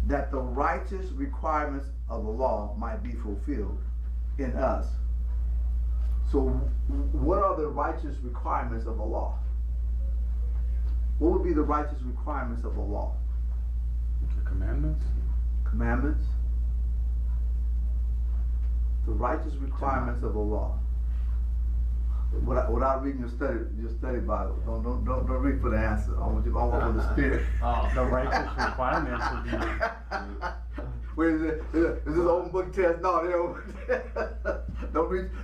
that the righteous requirements of the law might be fulfilled in us. So what are the righteous requirements of the law? What would be the righteous requirements of the law? The commandments? Commandments? The righteous requirements of the law. Without reading your study Bible, don't read for the answer. I want for the spirit. The righteous requirements would be. Where is it? Is this open book test? No, they don't.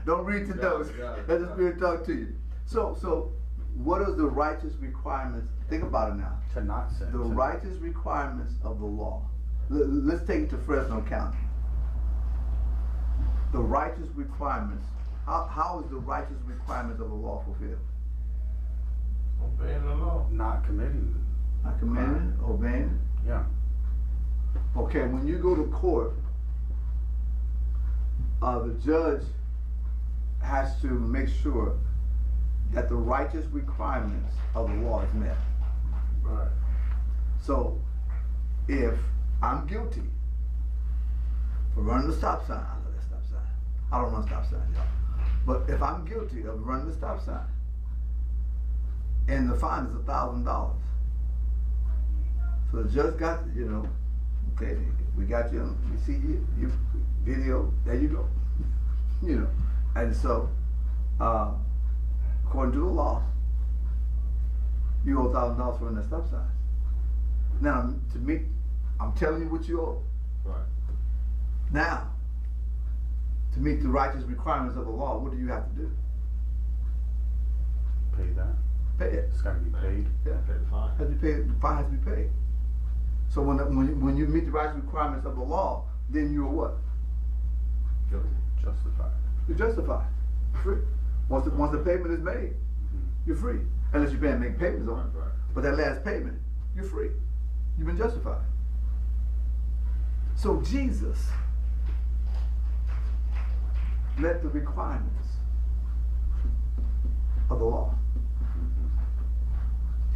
Don't read the notes. Let the spirit talk to you. So what are the righteous requirements? Think about it now. To not sin. The righteous requirements of the law. Let's take it to Fresno County. The righteous requirements. How is the righteous requirements of the law fulfilled? Obeying the law. Not committing. Not commanding, obeying. Yeah. Okay, when you go to court, the judge has to make sure that the righteous requirements of the law is met. Right. So, if I'm guilty for running the stop sign, I love that stop sign. I don't run stop signs, y'all. But if I'm guilty of running the stop sign, and the fine is $1,000, so the judge got, okay, we got you, we see you video, there you go. And so, according to the law, you owe $1,000 for running the stop sign. Now, to me, I'm telling you what you owe. Right. Now, to meet the righteous requirements of the law, what do you have to do? Pay that. Pay it. It's got to be paid. Yeah. Pay the fine. Has to be paid. The fine has to be paid. So when you meet the righteous requirements of the law, then you're what? Guilty. Justified. You're justified. You're free. Once the payment is made, you're free. Unless you pay make payments on it. Right. But that last payment, you're free. You've been justified. So Jesus met the requirements of the law.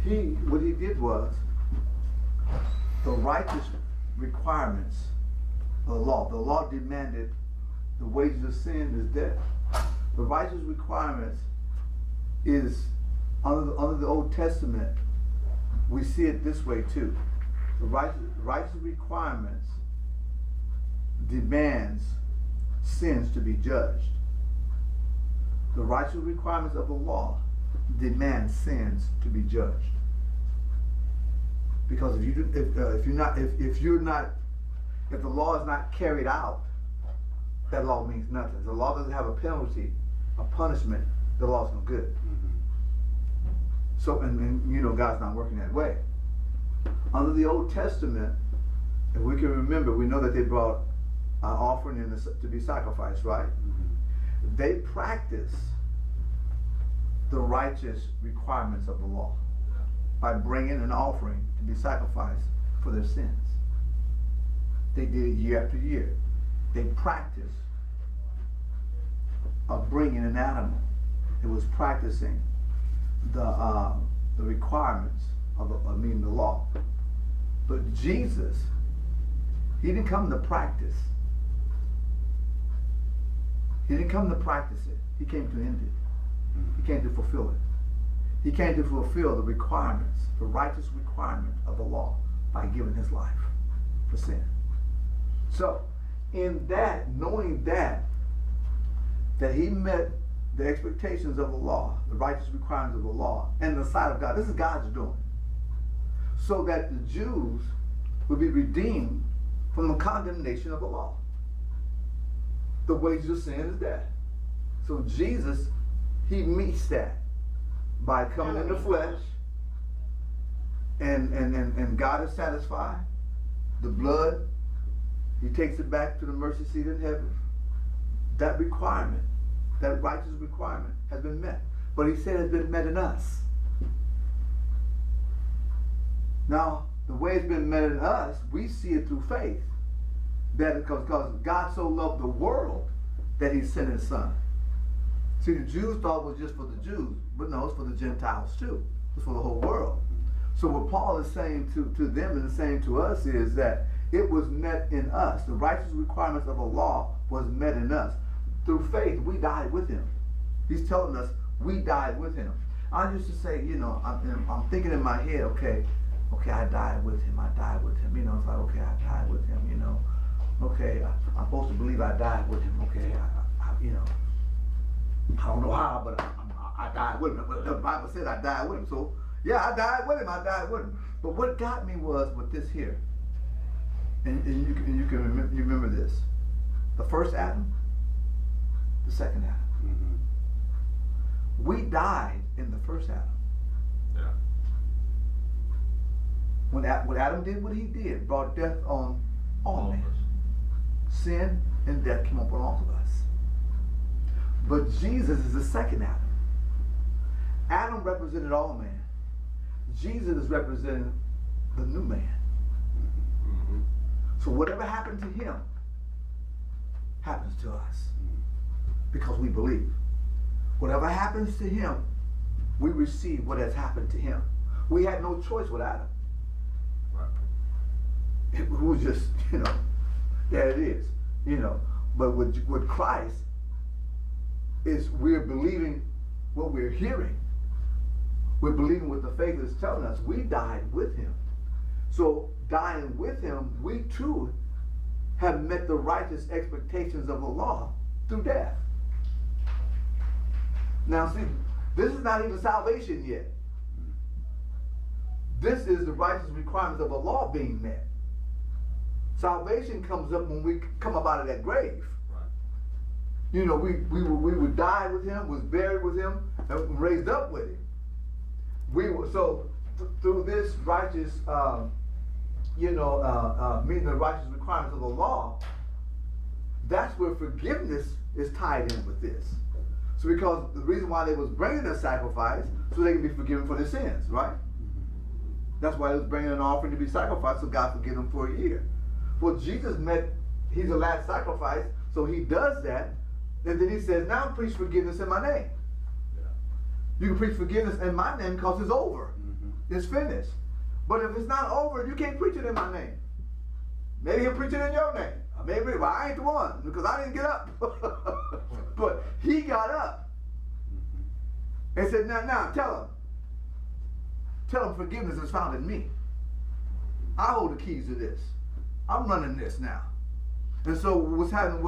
What he did was, the righteous requirements of the law demanded the wages of sin is death. The righteous requirements is, under the Old Testament, we see it this way too. The righteous requirements demands sins to be judged. The righteous requirements of the law demand sins to be judged. Because if the law is not carried out, that law means nothing. If the law doesn't have a penalty, a punishment, the law's no good. So, and God's not working that way. Under the Old Testament, if we can remember, we know that they brought an offering to be sacrificed, right? They practice the righteous requirements of the law by bringing an offering to be sacrificed for their sins. They did it year after year. They practiced bringing an animal. It was practicing the requirements of the law. But Jesus, he didn't come to practice. He didn't come to practice it. He came to end it. He came to fulfill it. He came to fulfill the requirements, the righteous requirement of the law by giving his life for sin. So, in that, knowing that he met the expectations of the law, the righteous requirements of the law, and the sight of God. This is God's doing. So that the Jews would be redeemed from the condemnation of the law. The wages of sin is death. So Jesus, he meets that by coming in the flesh, and God is satisfied. The blood, he takes it back to the mercy seat in heaven. That requirement, that righteous requirement has been met. But he said it's been met in us. Now, the way it's been met in us, we see it through faith. That because God so loved the world that he sent his son. See, the Jews thought it was just for the Jews, but no, it's for the Gentiles too. It's for the whole world. So what Paul is saying to them and saying to us is that it was met in us. The righteous requirements of the law was met in us. Through faith, we died with him. He's telling us we died with him. I used to say, you know, I'm thinking in my head, okay, I died with him. You know, it's like, okay, I died with him, you know. Okay, I'm supposed to believe I died with him. Okay, you know, I don't know how, but I died with him. But the Bible said I died with him. So, yeah, I died with him. But what got me was with this here. And you can remember this. The first Adam, the second Adam. Mm-hmm. We died in the first Adam. Yeah. When Adam did what he did, brought death on all men. Sin and death came upon all of us. But Jesus is the second Adam. Adam represented all men. Jesus is representing the new man. Mm-hmm. So whatever happened to him happens to us because we believe. Whatever happens to him, we receive what has happened to him. We had no choice with Adam. Right. It was just, you know, there it is, you know. But with Christ, is we're believing what we're hearing. We're believing what the faith is telling us. We died with him. So dying with him, we too have met the righteous expectations of the law through death. Now see, this is not even salvation yet. This is the righteous requirements of the law being met. Salvation comes up when we come up out of that grave. Right. You know, we would die with him, was buried with him, and raised up with him. Through this righteous, meeting the righteous requirements of the law, that's where forgiveness is tied in with this. So because the reason why they was bringing a sacrifice, so they can be forgiven for their sins, right? That's why they was bringing an offering to be sacrificed, so God forgive them for a year. Well, Jesus he's the last sacrifice, so he does that, and then he says, now preach forgiveness in my name. Yeah. You can preach forgiveness in my name because it's over. Mm-hmm. It's finished. But if it's not over, you can't preach it in my name. Maybe he'll preach it in your name. Maybe, well, I ain't the one because I didn't get up. But he got up and said, now tell him forgiveness is found in me. I hold the keys to this. I'm running this now. And so what's happening with